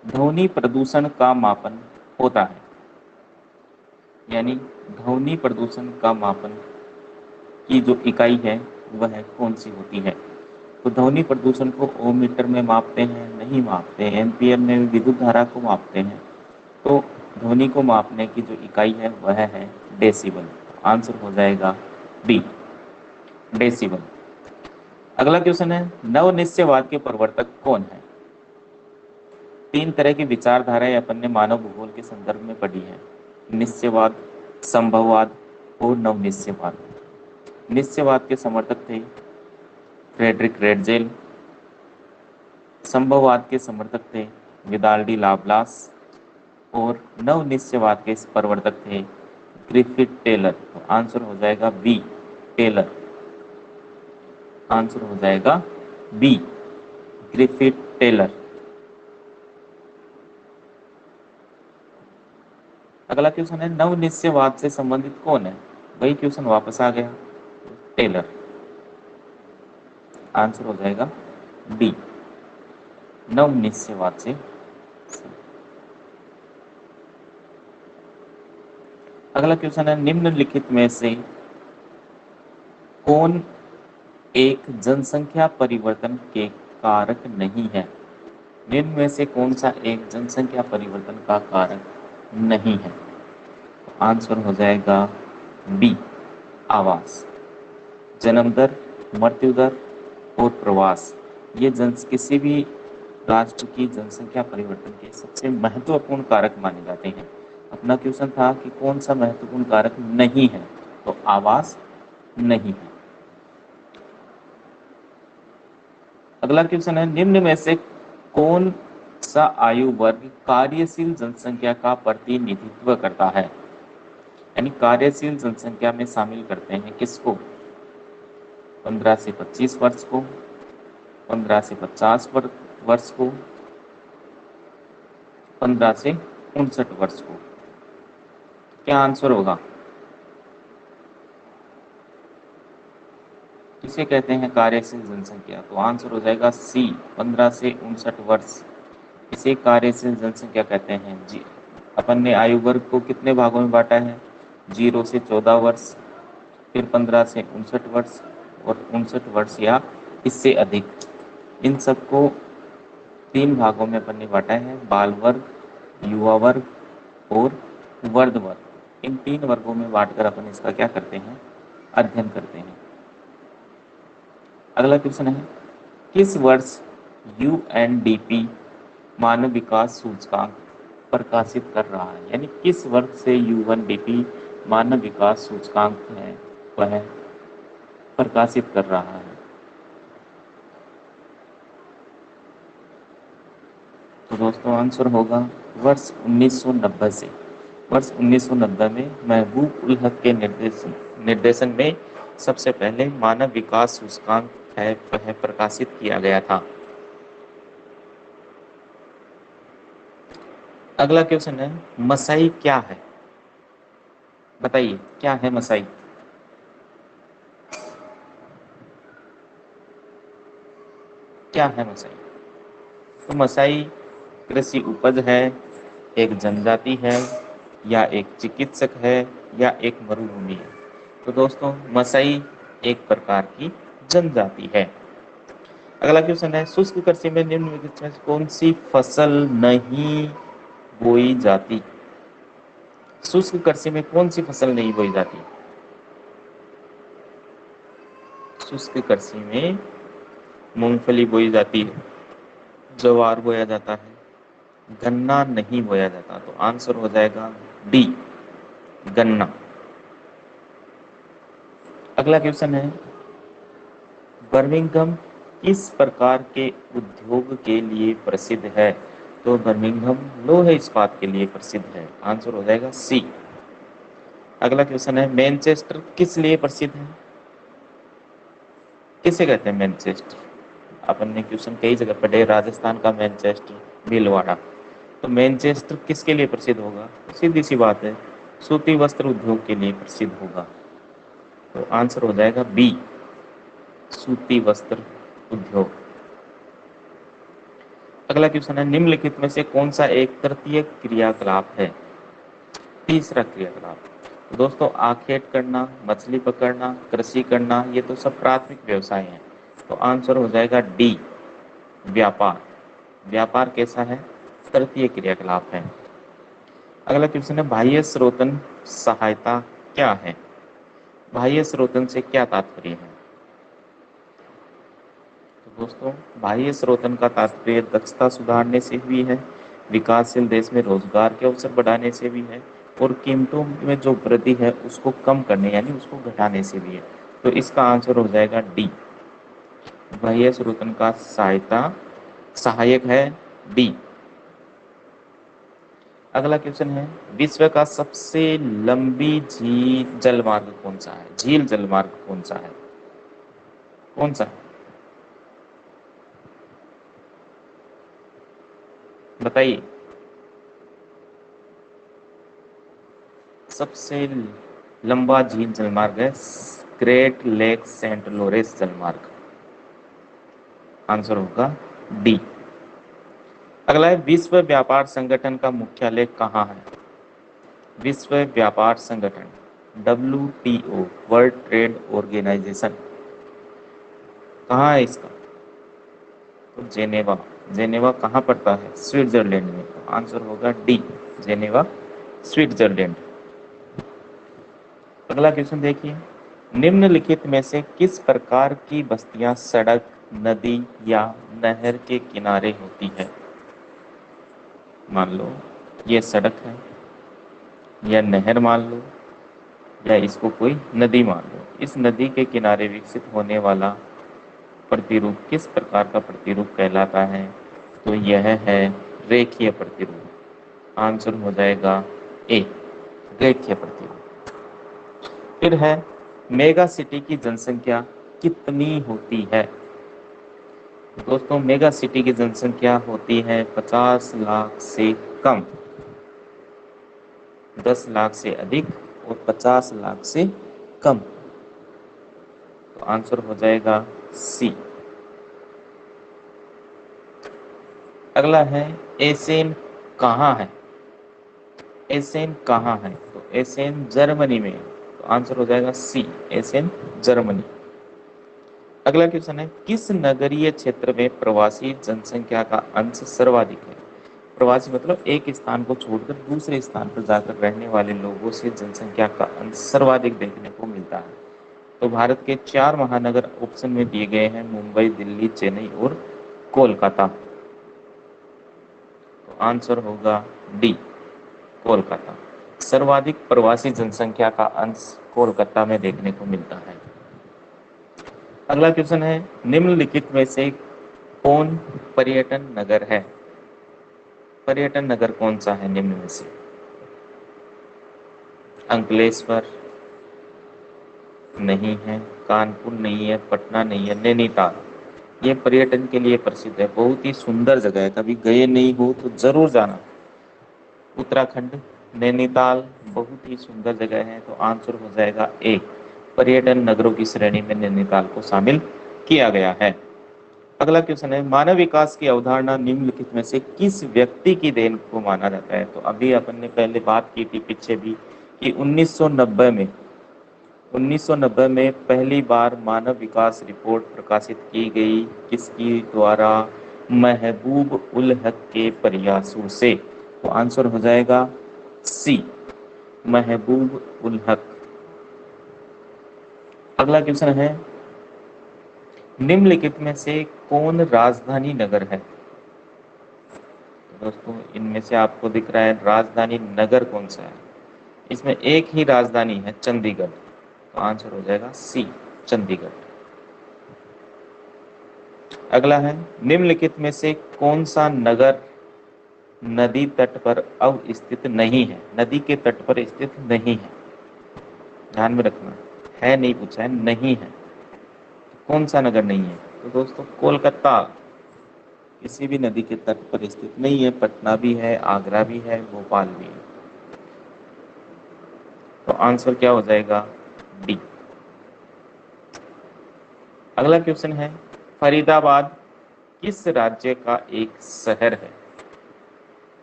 ध्वनि प्रदूषण का मापन होता है, यानी ध्वनि प्रदूषण का मापन की जो इकाई है वह कौन सी होती है। तो ध्वनि प्रदूषण को ओम मीटर में मापते हैं, नहीं मापते हैं, एम्पियर में विद्युत धारा को मापते हैं। तो ध्वनि को मापने की जो इकाई है वह है डेसिबल। आंसर हो जाएगा बी, डेसिबल। अगला क्वेश्चन है, नवनिश्चयवाद के प्रवर्तक कौन है। तीन तरह की विचारधाराएं अपन ने मानव भूगोल के संदर्भ में पढ़ी है, निश्चयवाद, संभववाद और नवनिश्चयवाद। निश्चयवाद के समर्थक थे फ्रेडरिक रेडजेल, संभववाद के समर्थक थे विदाल्डी लाप्लास और नवनिश्चयवाद के प्रवर्तक थे ग्रिफिथ टेलर। तो आंसर हो जाएगा बी, टेलर। आंसर हो जाएगा बी, ग्रिफिथ टेलर। अगला क्वेश्चन है, नवनिश्चयवाद से संबंधित कौन है। वही क्वेश्चन वापस आ गया, टेलर। आंसर हो जाएगा डी, नवनिश्चयवाद से। अगला क्वेश्चन है, निम्नलिखित में से कौन एक जनसंख्या परिवर्तन के कारक नहीं है। निम्न में से कौन सा एक जनसंख्या परिवर्तन का कारक नहीं है। आंसर हो जाएगा बी, आवास। जन्म दर, मृत्यु दर और प्रवास, ये किसी भी राष्ट्र की जनसंख्या परिवर्तन के सबसे महत्वपूर्ण कारक माने जाते हैं। अपना क्वेश्चन था कि कौन सा महत्वपूर्ण कारक नहीं है, तो आवास नहीं है। अगला क्वेश्चन है, निम्न में से कौन सा आयु वर्ग कार्यशील जनसंख्या का प्रतिनिधित्व करता है। यानी कार्यशील जनसंख्या में शामिल करते हैं किसको, 15 से 25 वर्ष को, 15 से 50 वर्ष को, 15 से 59 वर्ष को। क्या आंसर होगा, किसे कहते हैं कार्यशील जनसंख्या। तो आंसर हो जाएगा सी, 15 से 59 वर्ष, इसे कार्यशील जनसंख्या कहते हैं। जी, अपन ने आयु वर्ग को कितने भागों में बांटा है, 0 से 14 वर्ष, फिर 15 से 59 वर्ष और 59 वर्ष या इससे अधिक। इन सबको तीन भागों में अपन ने बांटा है, बाल वर्ग, युवा वर्ग और वर्ध वर्ग। इन तीन वर्गों में बांटकर अपन इसका क्या करते हैं, अध्ययन करते हैं। अगला क्वेश्चन है, किस वर्ष यूएनडीपी मानव विकास सूचकांक प्रकाशित कर रहा है। यानी किस वर्ष से यूएनडीपी मानव विकास सूचकांक है वह प्रकाशित कर रहा है। तो दोस्तों आंसर होगा वर्ष 1990 से। वर्ष 1990 में महबूब उल हक के निर्देशन में सबसे पहले मानव विकास सूचकांक है वह प्रकाशित किया गया था। अगला क्वेश्चन है, मसाई क्या है। बताइए क्या है मसाई। क्या है मसाई। तो मसाई कृषि उपज है, एक जनजाति है, या एक चिकित्सक है, या एक मरुभूमि है। तो दोस्तों मसाई एक प्रकार की जनजाति है। अगला क्वेश्चन है, शुष्क कृषि में निम्नलिखित में कौन सी फसल नहीं बोई जाती। शुष्क कृषि में कौन सी फसल नहीं बोई जाती। शुष्क कृषि में मूंगफली बोई जाती है, ज्वार बोया जाता है, गन्ना नहीं बोया जाता। तो आंसर हो जाएगा डी, गन्ना। अगला क्वेश्चन है, बर्मिंघम किस प्रकार के उद्योग के लिए प्रसिद्ध है। तो बर्मिंघम लोहे इस्पात के लिए प्रसिद्ध है। आंसर हो जाएगा सी। अगला क्वेश्चन है, मैनचेस्टर किस लिए प्रसिद्ध है। किसे कहते हैं मैनचेस्टर। अपन ने क्वेश्चन कई जगह पढ़े, राजस्थान का मैनचेस्टर, भीलवाड़ा। तो मैनचेस्टर किसके लिए प्रसिद्ध होगा, सीधी सी बात है, सूती वस्त्र उद्योग के लिए प्रसिद्ध होगा। तो आंसर हो जाएगा बी, सूती वस्त्र उद्योग। अगला क्वेश्चन है, निम्नलिखित में से कौन सा एक तृतीय क्रियाकलाप है? तीसरा क्रियाकलाप। तो दोस्तों आखेट करना, मछली पकड़ना, कृषि करना, ये तो सब प्राथमिक व्यवसाय हैं। तो आंसर हो जाएगा डी, व्यापार। व्यापार कैसा है? तृतीय क्रियाकलाप है। अगला क्वेश्चन है, बाह्य स्रोतन सहायता क्या है? बाह्य स्रोतन से क्या तात्पर्य है? तो दोस्तों बाह्य स्रोतन का तात्पर्य दक्षता सुधारने से भी है, विकासशील देश में रोजगार के अवसर बढ़ाने से भी है, और कीमतों में जो वृद्धि है उसको कम करने यानी उसको घटाने से भी है। तो इसका आंसर हो जाएगा डी, बाह्य स्रोतन का सहायक है डी। अगला क्वेश्चन है, विश्व का सबसे लंबी झील जलमार्ग कौन सा है? झील जलमार्ग कौन सा है? कौन सा? बताइए। सबसे लंबा झील जलमार्ग है ग्रेट लेक सेंट लॉरेंस जलमार्ग। आंसर होगा डी। अगला है, विश्व व्यापार संगठन का मुख्यालय कहाँ है? विश्व व्यापार संगठन WTO, वर्ल्ड ट्रेड ऑर्गेनाइजेशन, कहाँ है इसका? तो जेनेवा। जेनेवा कहाँ पड़ता है? स्विट्जरलैंड में। तो आंसर होगा डी, जेनेवा, स्विट्जरलैंड। अगला क्वेश्चन देखिए, निम्नलिखित में से किस प्रकार की बस्तियां सड़क, नदी या नहर के किनारे होती है? मान लो ये सड़क है, या नहर मान लो, या इसको कोई नदी मान लो। इस नदी के किनारे विकसित होने वाला प्रतिरूप किस प्रकार का प्रतिरूप कहलाता है? तो यह है रेखीय प्रतिरूप। आंसर हो जाएगा ए, रेखीय प्रतिरूप। फिर है, मेगा सिटी की जनसंख्या कितनी होती है? दोस्तों मेगा सिटी की जनसंख्या होती है 50 लाख से कम, 10 लाख से अधिक और 50 लाख से कम। तो आंसर हो जाएगा सी। अगला है, एसेन कहाँ है? एसेन कहाँ है? तो एसेन जर्मनी में। तो आंसर हो जाएगा सी, एसेन जर्मनी। अगला क्वेश्चन है, किस नगरीय क्षेत्र में प्रवासी जनसंख्या का अंश सर्वाधिक है? प्रवासी मतलब एक स्थान को छोड़कर दूसरे स्थान पर जाकर रहने वाले लोगों से जनसंख्या का अंश सर्वाधिक देखने को मिलता है। तो भारत के 4 महानगर ऑप्शन में दिए गए हैं, मुंबई, दिल्ली, चेन्नई और कोलकाता। तो आंसर होगा डी, कोलकाता। सर्वाधिक प्रवासी जनसंख्या का अंश कोलकाता में देखने को मिलता है। अगला क्वेश्चन है, निम्नलिखित में से कौन पर्यटन नगर है? पर्यटन नगर कौन सा है निम्न में से? अंकलेश्वर नहीं है, कानपुर नहीं है, पटना नहीं है, नैनीताल। ये पर्यटन के लिए प्रसिद्ध है, बहुत ही सुंदर जगह है, कभी गए नहीं हो तो जरूर जाना। उत्तराखंड, नैनीताल बहुत ही सुंदर जगह है। तो आंसर हो जाएगा ए, पर्यटन नगरों की श्रेणी में नैनीताल को शामिल किया गया है। अगला क्वेश्चन है, मानव विकास की अवधारणा निम्नलिखित में से किस व्यक्ति की देन को माना जाता है? तो अभी अपन ने पहले बात की थी पीछे भी कि 1990 में पहली बार मानव विकास रिपोर्ट प्रकाशित की गई, किसकी द्वारा? महबूब उल हक के प्रयासों से। तो आंसर हो जाएगा सी, महबूब उल हक। अगला क्वेश्चन है, निम्नलिखित में से कौन राजधानी नगर है? तो दोस्तों इनमें से आपको दिख रहा है राजधानी नगर कौन सा है? इसमें एक ही राजधानी है, चंडीगढ़। तो आंसर हो जाएगा सी, चंडीगढ़। अगला है, निम्नलिखित में से कौन सा नगर नदी तट पर अवस्थित नहीं है? नदी के तट पर स्थित नहीं है, ध्यान में रखना, है नहीं पूछा है, नहीं है। कौन सा नगर नहीं है? तो दोस्तों कोलकाता किसी भी नदी के तट पर स्थित नहीं है, पटना भी है, आगरा भी है, भोपाल भी है। तो आंसर क्या हो जाएगा? डी। अगला क्वेश्चन है, फरीदाबाद किस राज्य का एक शहर है?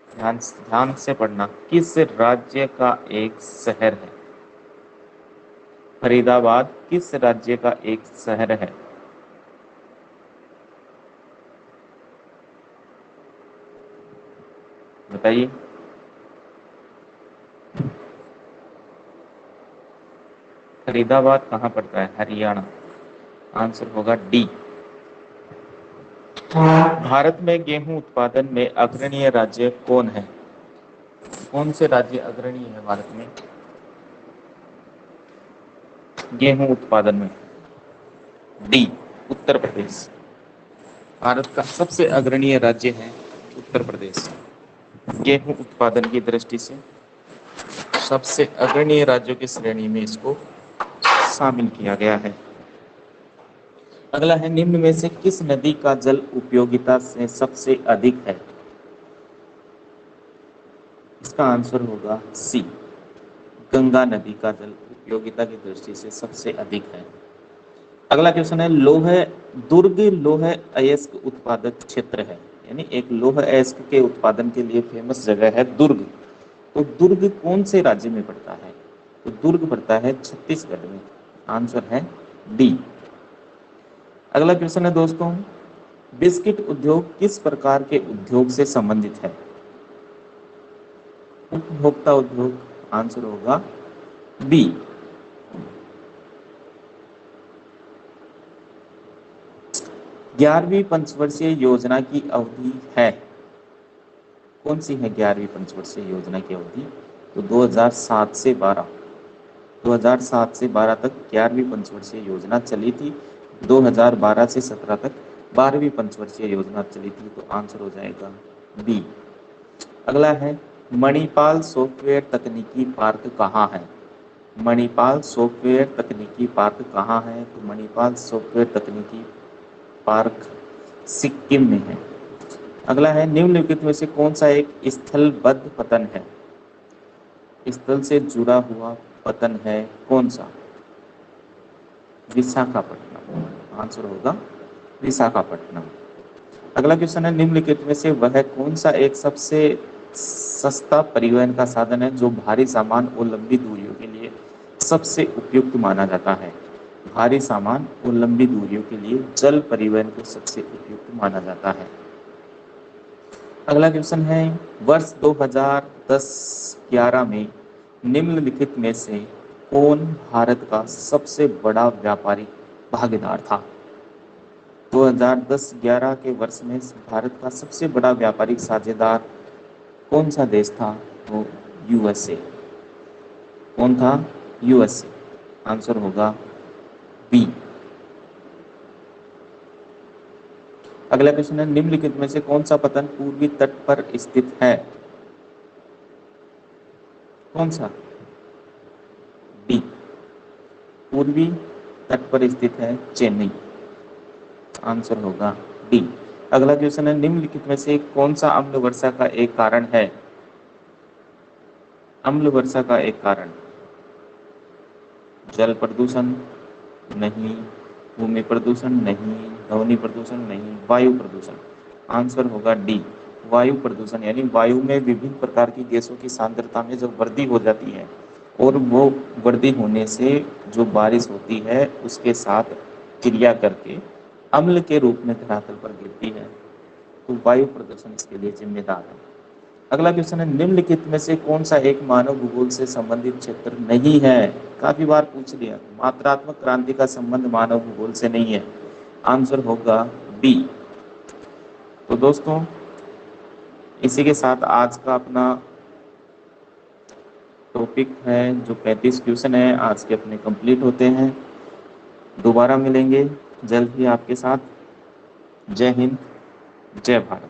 ध्यान ध्यान से पढ़ना, किस राज्य का एक शहर है? फरीदाबाद किस राज्य का एक शहर है? बताइए। फरीदाबाद कहाँ पड़ता है? हरियाणा। आंसर होगा डी। भारत में गेहूं उत्पादन में अग्रणीय राज्य कौन है? कौन से राज्य अग्रणी है भारत में गेहूं उत्पादन में? डी, उत्तर प्रदेश। भारत का सबसे अग्रणीय राज्य है उत्तर प्रदेश, गेहूं उत्पादन की दृष्टि से सबसे अग्रणीय राज्यों की श्रेणी में इसको शामिल किया गया है। अगला है, निम्न में से किस नदी का जल उपयोगिता से सबसे अधिक है? इसका आंसर होगा सी, गंगा नदी का जल उपयोगिता की दृष्टि से सबसे अधिक है। अगला क्वेश्चन है, दुर्ग लौह अयस्क उत्पादक क्षेत्र है, यानी एक लौह अयस्क के उत्पादन के लिए फेमस जगह है दुर्ग। तो दुर्ग कौन से राज्य में पड़ता है? तो दुर्ग पड़ता है छत्तीसगढ़ में। आंसर है डी। अगला क्वेश्चन है दोस्तों, बिस्किट उद्योग किस प्रकार के उद्योग से संबंधित है? उपभोक्ता उद्योग। आंसर होगा बी। 11वीं पंचवर्षीय योजना की अवधि है, कौन सी है 11वीं पंचवर्षीय योजना की अवधि? तो 2007 से 12 तक 11वीं पंचवर्षीय योजना चली थी। 2012 से 17 तक 12वीं पंचवर्षीय योजना चली थी। तो आंसर हो जाएगा बी। अगला है, मणिपाल सॉफ्टवेयर तकनीकी पार्क कहाँ है? मणिपाल सॉफ्टवेयर तकनीकी पार्क कहाँ है? तो मणिपाल सॉफ्टवेयर तकनीकी पार्क सिक्किम में है। अगला है, निम्नलिखित में से कौन सा एक स्थलबद्ध पतन है? स्थल से जुड़ा हुआ पतन है कौन सा? विशाखापट्टनम। आंसर होगा विशाखापट्टनम। अगला क्वेश्चन है, निम्नलिखित में से वह कौन सा एक सबसे सस्ता परिवहन का साधन है जो भारी सामान और लंबी दूरियों के लिए सबसे उपयुक्त माना जाता है? भारी सामान और लंबी दूरियों के लिए जल परिवहन को सबसे उपयुक्त माना जाता है। अगला क्वेश्चन है, वर्ष 2010-11 में निम्नलिखित में से कौन भारत का सबसे बड़ा व्यापारिक भागीदार था? 2010-11 के वर्ष में भारत का सबसे बड़ा व्यापारिक साझेदार कौन सा देश था? वो यूएसए। कौन था? यूएसए। आंसर होगा बी। अगला क्वेश्चन है, निम्नलिखित में से कौन सा पतन पूर्वी तट पर स्थित है? कौन सा? डी, पूर्वी तट पर स्थित है चेन्नई। आंसर होगा डी। अगला क्वेश्चन है, निम्नलिखित में से कौन सा अम्ल वर्षा का एक कारण है? अम्ल वर्षा का एक कारण? जल प्रदूषण नहीं, भूमि प्रदूषण नहीं, ध्वनि प्रदूषण नहीं, वायु प्रदूषण। आंसर होगा डी, वायु प्रदूषण। यानी वायु में विभिन्न प्रकार की गैसों की सांद्रता में जब वृद्धि हो जाती है और वो वृद्धि होने से जो बारिश होती है उसके साथ क्रिया करके अम्ल के रूप में धरातल पर गिरती है, तो वायु प्रदूषण इसके लिए जिम्मेदार है। अगला क्वेश्चन है, निम्नलिखित में से कौन सा एक मानव भूगोल से संबंधित क्षेत्र नहीं है? काफी बार पूछ लिया, मात्रात्मक क्रांति का संबंध मानव भूगोल से नहीं है। आंसर होगा बी। तो दोस्तों, इसी के साथ आज का अपना टॉपिक है जो 35 क्वेश्चन है आज के अपने कंप्लीट होते हैं। दोबारा मिलेंगे जल्द ही आपके साथ। जय हिंद, जय भारत।